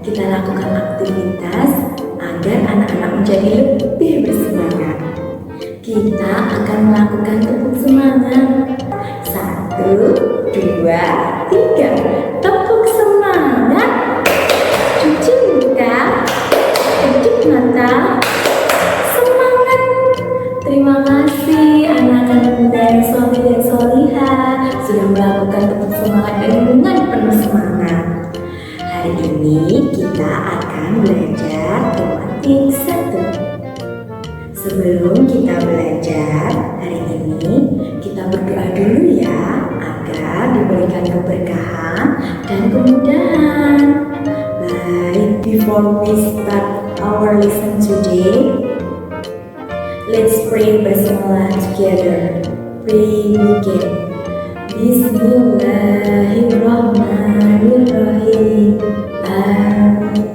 kita lakukan aktivitas agar anak-anak menjadi lebih bersemangat. Kita akan melakukan tepuk semangat. 1, 2, 3. Tepuk semangat. Cuci muka, tutup mata. Semangat. Terima kasih anak-anak muda yang soleh dan solihah sudah melakukan tepuk semangat dengan penuh semangat. Hari ini kita akan belajar tematik 1. Sebelum kita belajar hari ini, kita berdoa dulu ya agar diberikan keberkahan dan kemudahan. Baik, before we start our lesson today, let's pray bersama together. Pray begin. Bismillahirrahmanirrahim. Amin.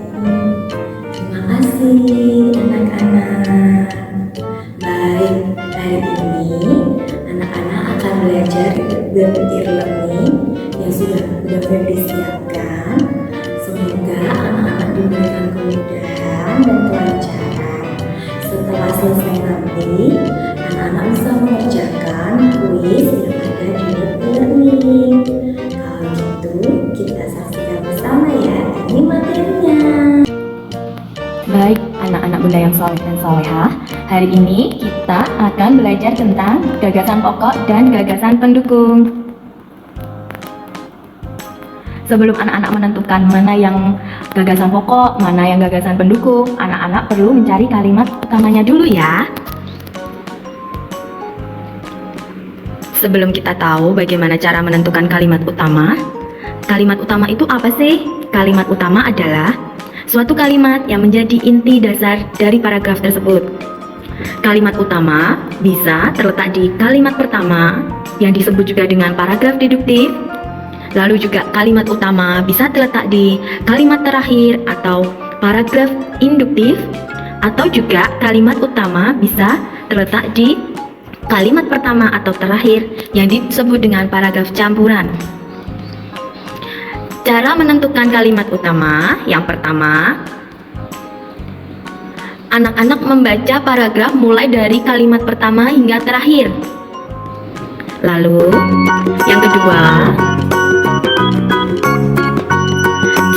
Terima kasih anak-anak. Baik, hari ini anak-anak akan belajar berpikir learning yang sudah Febri siapkan. Semoga anak-anak diberikan kemudahan dan kelancaran. Setelah selesai nanti, anak-anak bisa mengerjakan kuis yang ada di berpikir learning. Kalau gitu, kita saksikan bersama ya. Ini materinya. Baik, anak-anak bunda yang soleh dan solehah, hari ini kita akan belajar tentang gagasan pokok dan gagasan pendukung. Sebelum anak-anak menentukan mana yang gagasan pokok, mana yang gagasan pendukung, anak-anak perlu mencari kalimat utamanya dulu ya. Sebelum kita tahu bagaimana cara menentukan kalimat utama itu apa sih? Kalimat utama adalah suatu kalimat yang menjadi inti dasar dari paragraf tersebut. Kalimat utama bisa terletak di kalimat pertama yang disebut juga dengan paragraf deduktif. Lalu juga kalimat utama bisa terletak di kalimat terakhir atau paragraf induktif. Atau juga kalimat utama bisa terletak di kalimat pertama atau terakhir yang disebut dengan paragraf campuran. Cara menentukan kalimat utama, yang pertama, anak-anak membaca paragraf mulai dari kalimat pertama hingga terakhir. Lalu, yang kedua,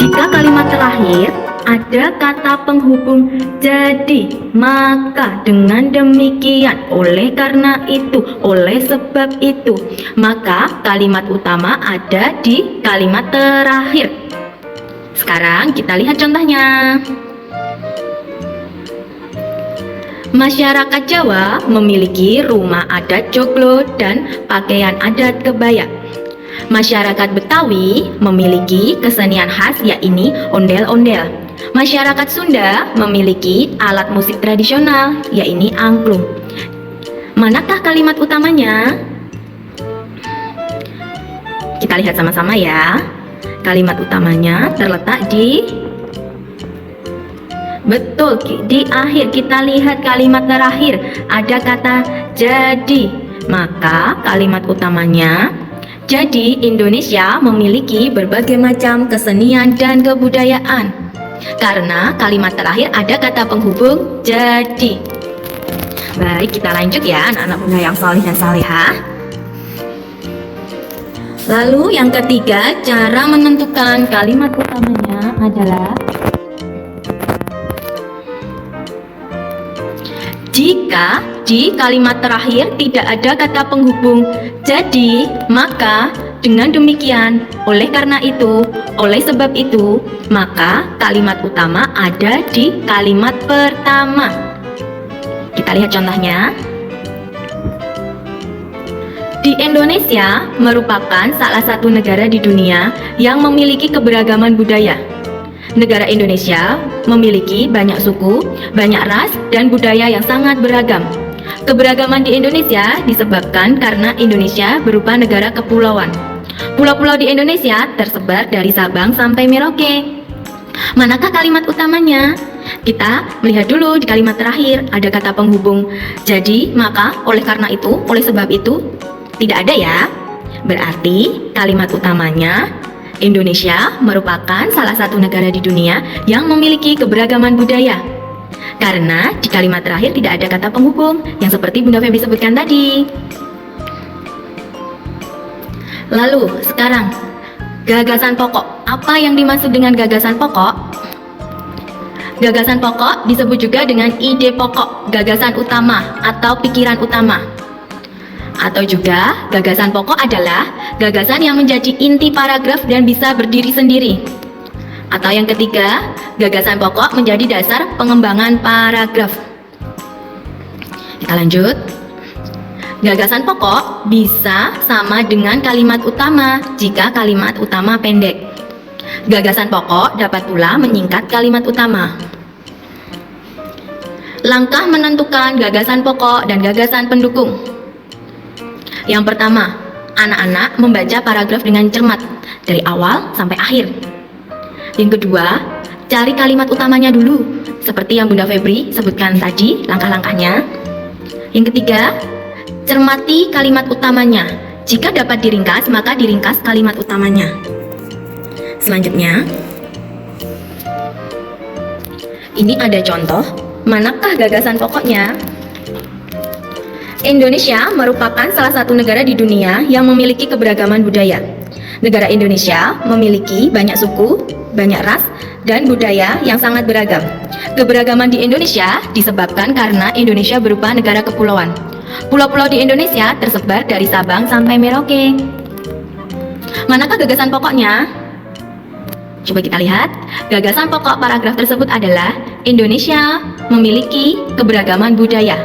jika kalimat terakhir ada kata penghubung jadi, maka dengan demikian, oleh karena itu, oleh sebab itu, maka kalimat utama ada di kalimat terakhir. Sekarang kita lihat contohnya. Masyarakat Jawa memiliki rumah adat joglo dan pakaian adat kebaya. Masyarakat Betawi memiliki kesenian khas yaitu ondel-ondel. Masyarakat Sunda memiliki alat musik tradisional yaitu angklung. Manakah kalimat utamanya? Kita lihat sama-sama ya. Kalimat utamanya terletak di akhir. Kita lihat kalimat terakhir ada kata jadi. Maka kalimat utamanya, jadi Indonesia memiliki berbagai macam kesenian dan kebudayaan. Karena kalimat terakhir ada kata penghubung jadi. Baik, kita lanjut ya anak-anak bunda yang soleh dan salihah. Lalu yang ketiga, cara menentukan kalimat utamanya adalah jika di kalimat terakhir tidak ada kata penghubung jadi, maka dengan demikian, oleh karena itu, oleh sebab itu, maka kalimat utama ada di kalimat pertama. Kita lihat contohnya. Di Indonesia merupakan salah satu negara di dunia yang memiliki keberagaman budaya. Negara Indonesia memiliki banyak suku, banyak ras, dan budaya yang sangat beragam. Keberagaman di Indonesia disebabkan karena Indonesia berupa negara kepulauan. Pulau-pulau di Indonesia tersebar dari Sabang sampai Merauke. Manakah kalimat utamanya? Kita melihat dulu di kalimat terakhir ada kata penghubung jadi, maka, oleh karena itu, oleh sebab itu tidak ada ya. Berarti kalimat utamanya Indonesia merupakan salah satu negara di dunia yang memiliki keberagaman budaya. Karena di kalimat terakhir tidak ada kata penghubung yang seperti Bunda Feby sebutkan tadi. Lalu, sekarang gagasan pokok. Apa yang dimaksud dengan gagasan pokok? Gagasan pokok disebut juga dengan ide pokok, gagasan utama atau pikiran utama. Atau juga gagasan pokok adalah gagasan yang menjadi inti paragraf dan bisa berdiri sendiri. Atau yang ketiga, gagasan pokok menjadi dasar pengembangan paragraf. Kita lanjut. Gagasan pokok bisa sama dengan kalimat utama jika kalimat utama pendek. Gagasan pokok dapat pula menyingkat kalimat utama. Langkah menentukan gagasan pokok dan gagasan pendukung. Yang pertama, anak-anak membaca paragraf dengan cermat dari awal sampai akhir. Yang kedua, cari kalimat utamanya dulu, seperti yang Bunda Febri sebutkan tadi, langkah-langkahnya. Yang ketiga, cermati kalimat utamanya. Jika dapat diringkas, maka diringkas kalimat utamanya. Selanjutnya, ini ada contoh, manakah gagasan pokoknya? Indonesia merupakan salah satu negara di dunia yang memiliki keberagaman budaya. Negara Indonesia memiliki banyak suku, banyak ras, dan budaya yang sangat beragam. Keberagaman di Indonesia disebabkan karena Indonesia berupa negara kepulauan. Pulau-pulau di Indonesia tersebar dari Sabang sampai Merauke. Manakah gagasan pokoknya? Coba kita lihat. Gagasan pokok paragraf tersebut adalah Indonesia memiliki keberagaman budaya.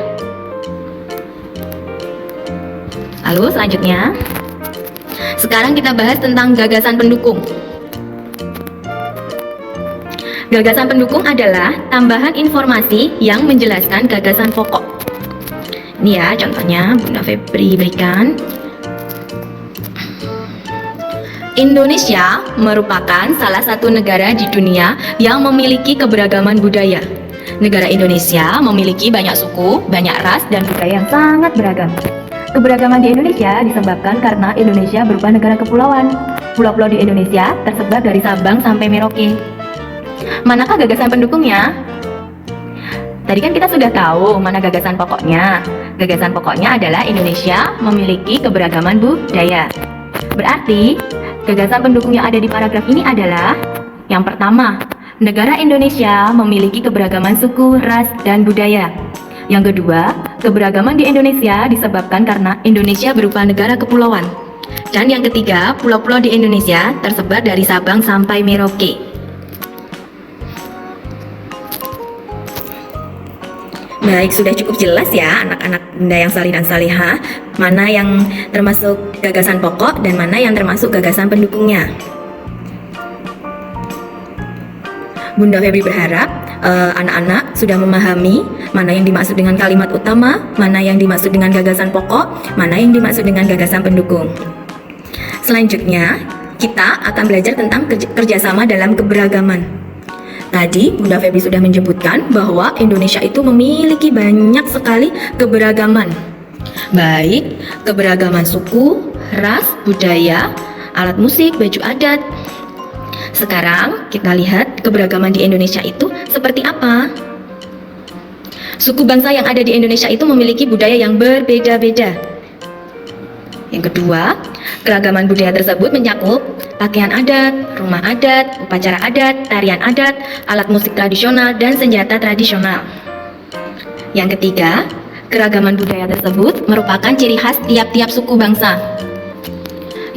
Lalu selanjutnya, sekarang kita bahas tentang gagasan pendukung. Gagasan pendukung adalah tambahan informasi yang menjelaskan gagasan pokok. Ini ya contohnya Bunda Febri berikan. Indonesia merupakan salah satu negara di dunia yang memiliki keberagaman budaya. Negara Indonesia memiliki banyak suku, banyak ras, dan budaya yang sangat beragam. Keberagaman di Indonesia disebabkan karena Indonesia berupa negara kepulauan. Pulau-pulau di Indonesia tersebar dari Sabang sampai Merauke. Manakah gagasan pendukungnya? Tadi kan kita sudah tahu mana gagasan pokoknya. Gagasan pokoknya adalah Indonesia memiliki keberagaman budaya. Berarti, gagasan pendukung yang ada di paragraf ini adalah yang pertama, negara Indonesia memiliki keberagaman suku, ras, dan budaya. Yang kedua, keberagaman di Indonesia disebabkan karena Indonesia berupa negara kepulauan. Dan yang ketiga, pulau-pulau di Indonesia tersebar dari Sabang sampai Merauke. Baik, sudah cukup jelas ya anak-anak Bunda yang salih dan salihah, mana yang termasuk gagasan pokok dan mana yang termasuk gagasan pendukungnya. Bunda Febri berharap anak-anak sudah memahami mana yang dimaksud dengan kalimat utama, mana yang dimaksud dengan gagasan pokok, mana yang dimaksud dengan gagasan pendukung. Selanjutnya, kita akan belajar tentang kerjasama dalam keberagaman. Tadi Bunda Febri sudah menyebutkan bahwa Indonesia itu memiliki banyak sekali keberagaman. Baik keberagaman suku, ras, budaya, alat musik, baju adat. Sekarang kita lihat keberagaman di Indonesia itu seperti apa. Suku bangsa yang ada di Indonesia itu memiliki budaya yang berbeda-beda. Yang kedua, keragaman budaya tersebut mencakup pakaian adat, rumah adat, upacara adat, tarian adat, alat musik tradisional, dan senjata tradisional. Yang ketiga, keragaman budaya tersebut merupakan ciri khas tiap-tiap suku bangsa.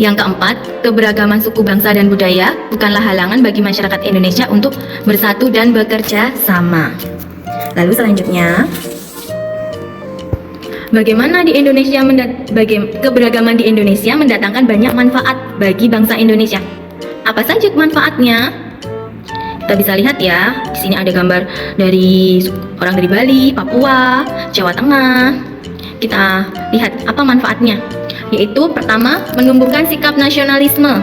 Yang keempat, keberagaman suku bangsa dan budaya bukanlah halangan bagi masyarakat Indonesia untuk bersatu dan bekerja sama. Lalu selanjutnya, bagaimana di Indonesia keberagaman di Indonesia mendatangkan banyak manfaat bagi bangsa Indonesia. Apa saja manfaatnya? Kita bisa lihat ya, di sini ada gambar dari orang dari Bali, Papua, Jawa Tengah. Kita lihat apa manfaatnya. Yaitu pertama, menumbuhkan sikap nasionalisme.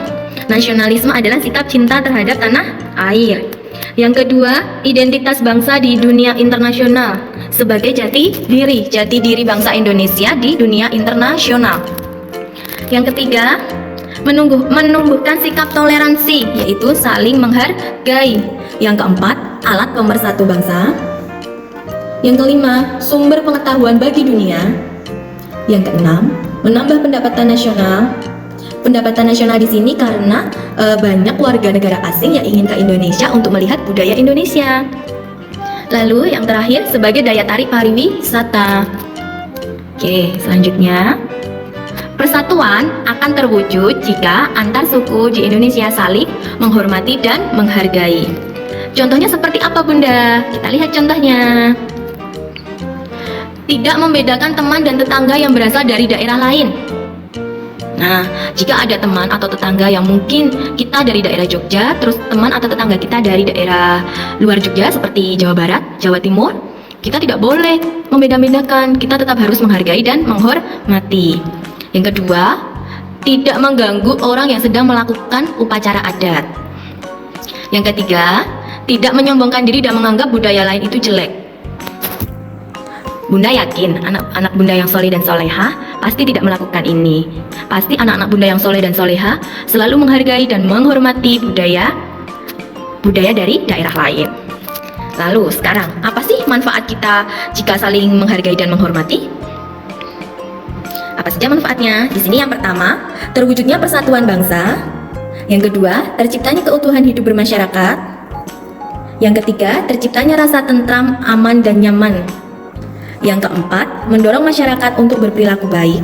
Nasionalisme adalah sikap cinta terhadap tanah air. Yang kedua, identitas bangsa di dunia internasional sebagai jati diri bangsa Indonesia di dunia internasional. Yang ketiga, menumbuhkan sikap toleransi, yaitu saling menghargai. Yang keempat, alat pemersatu bangsa. Yang kelima, sumber pengetahuan bagi dunia. Yang keenam, menambah pendapatan nasional. Pendapatan nasional di sini karena banyak warga negara asing yang ingin ke Indonesia untuk melihat budaya Indonesia. Lalu yang terakhir sebagai daya tarik pariwisata. Oke, selanjutnya persatuan akan terwujud jika antar suku di Indonesia saling menghormati dan menghargai. Contohnya seperti apa Bunda? Kita lihat contohnya. Tidak membedakan teman dan tetangga yang berasal dari daerah lain. Nah, jika ada teman atau tetangga yang mungkin kita dari daerah Jogja, terus teman atau tetangga kita dari daerah luar Jogja seperti Jawa Barat, Jawa Timur, kita tidak boleh membeda-bedakan, kita tetap harus menghargai dan menghormati. Yang kedua, tidak mengganggu orang yang sedang melakukan upacara adat. Yang ketiga, tidak menyombongkan diri dan menganggap budaya lain itu jelek. Bunda yakin anak-anak Bunda yang soleh dan soleha pasti tidak melakukan ini. Pasti anak-anak Bunda yang soleh dan soleha selalu menghargai dan menghormati budaya dari daerah lain. Lalu sekarang, apa sih manfaat kita jika saling menghargai dan menghormati? Apa saja manfaatnya? Di sini yang pertama, terwujudnya persatuan bangsa. Yang kedua, terciptanya keutuhan hidup bermasyarakat. Yang ketiga, terciptanya rasa tentram, aman, dan nyaman. Yang keempat, mendorong masyarakat untuk berperilaku baik.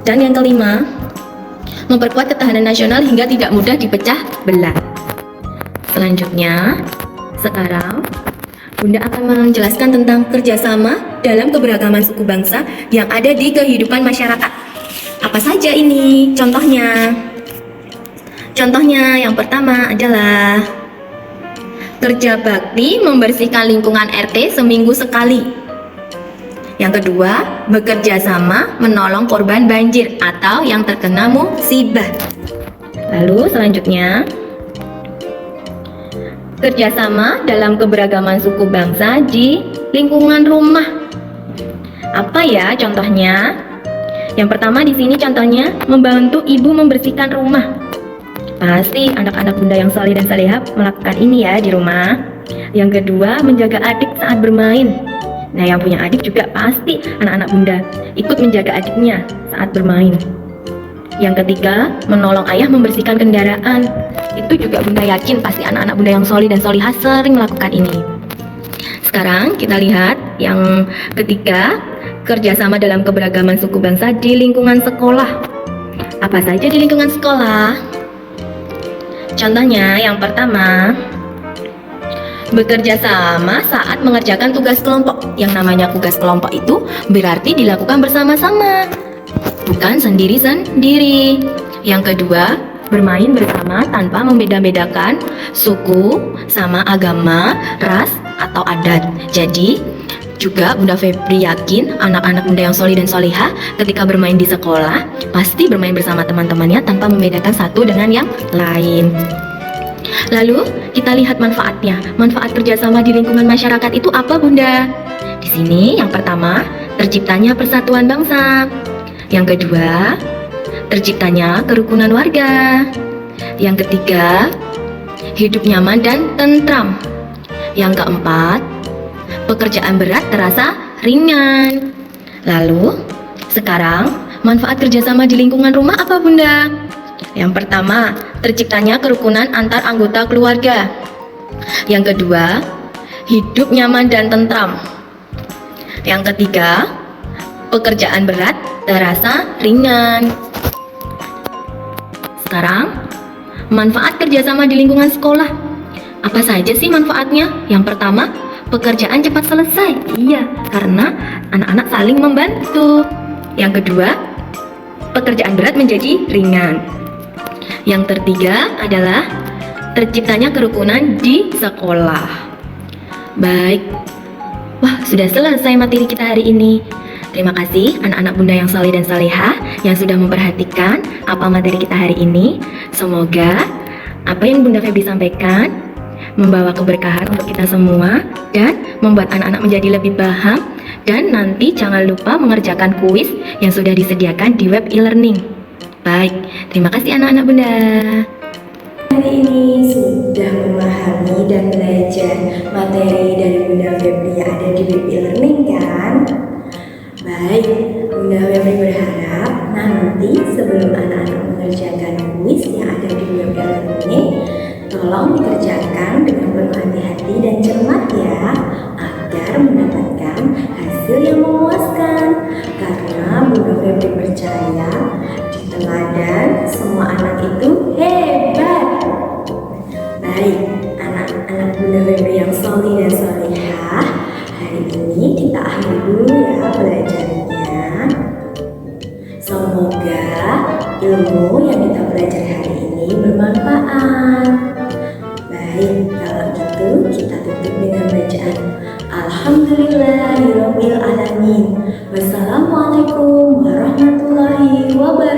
Dan yang kelima, memperkuat ketahanan nasional hingga tidak mudah dipecah belah. Selanjutnya, sekarang Bunda akan menjelaskan tentang kerjasama dalam keberagaman suku bangsa yang ada di kehidupan masyarakat. Apa saja ini? Contohnya yang pertama adalah kerja bakti membersihkan lingkungan RT seminggu sekali. Yang kedua, bekerja sama menolong korban banjir atau yang terkena musibah. Lalu selanjutnya, kerjasama dalam keberagaman suku bangsa di lingkungan rumah. Apa ya contohnya? Yang pertama di sini contohnya membantu ibu membersihkan rumah. Pasti anak-anak Bunda yang saleh dan salehah melakukan ini ya di rumah. Yang kedua, menjaga adik saat bermain. Nah, yang punya adik juga pasti anak-anak Bunda ikut menjaga adiknya saat bermain. Yang ketiga, menolong ayah membersihkan kendaraan. Itu juga Bunda yakin pasti anak-anak Bunda yang soleh dan solihah sering melakukan ini. Sekarang kita lihat yang ketiga, kerjasama dalam keberagaman suku bangsa di lingkungan sekolah. Apa saja di lingkungan sekolah? Contohnya yang pertama, bekerja sama saat mengerjakan tugas kelompok. Yang namanya tugas kelompok itu berarti dilakukan bersama-sama, bukan sendiri-sendiri. Yang kedua, bermain bersama tanpa membeda-bedakan suku sama agama, ras, atau adat. Jadi, juga Bunda Febri yakin anak-anak Bunda yang soleh dan solehah ketika bermain di sekolah pasti bermain bersama teman-temannya tanpa membedakan satu dengan yang lain. Lalu kita lihat manfaatnya. Manfaat kerjasama di lingkungan masyarakat itu apa Bunda? Di sini yang pertama, terciptanya persatuan bangsa. Yang kedua, terciptanya kerukunan warga. Yang ketiga, hidup nyaman dan tentram. Yang keempat, pekerjaan berat terasa ringan. Lalu, sekarang manfaat kerjasama di lingkungan rumah apa Bunda? Yang pertama, terciptanya kerukunan antar anggota keluarga. Yang kedua, hidup nyaman dan tentram. Yang ketiga, pekerjaan berat terasa ringan. Sekarang, manfaat kerjasama di lingkungan sekolah. Apa saja sih manfaatnya? Yang pertama, pekerjaan cepat selesai. Iya, karena anak-anak saling membantu. Yang kedua, pekerjaan berat menjadi ringan. Yang ketiga adalah terciptanya kerukunan di sekolah. Baik, wah sudah selesai materi kita hari ini. Terima kasih anak-anak Bunda yang saleh dan salehah yang sudah memperhatikan apa materi kita hari ini. Semoga apa yang Bunda Febri sampaikan membawa keberkahan untuk kita semua dan membuat anak-anak menjadi lebih paham. Dan nanti jangan lupa mengerjakan kuis yang sudah disediakan di web e-learning. Baik, terima kasih anak-anak Bunda. Hari ini sudah memahami dan belajar materi dari Bunda Febri yang ada di WP Learning kan? Baik, Bunda Febri berharap nanti sebelum anak-anak mengerjakan kuis yang ada di WP Learning, tolong dikerjakan dengan penuh hati-hati dan cermat ya, agar mendapatkan hasil yang memuaskan. Karena Bunda Febri percaya di teladan semua anak itu hebat. Baik, anak-anak Bunda Febri yang solih dan solihah, hari ini kita akhiri dulu ya belajarnya. Semoga ilmu yang kita belajar hari ini bermanfaat. Baik, kalau gitu kita tutup dengan bacaan Alhamdulillahirobbil alamin. Wassalamualaikum warahmatullahi wabarakatuh.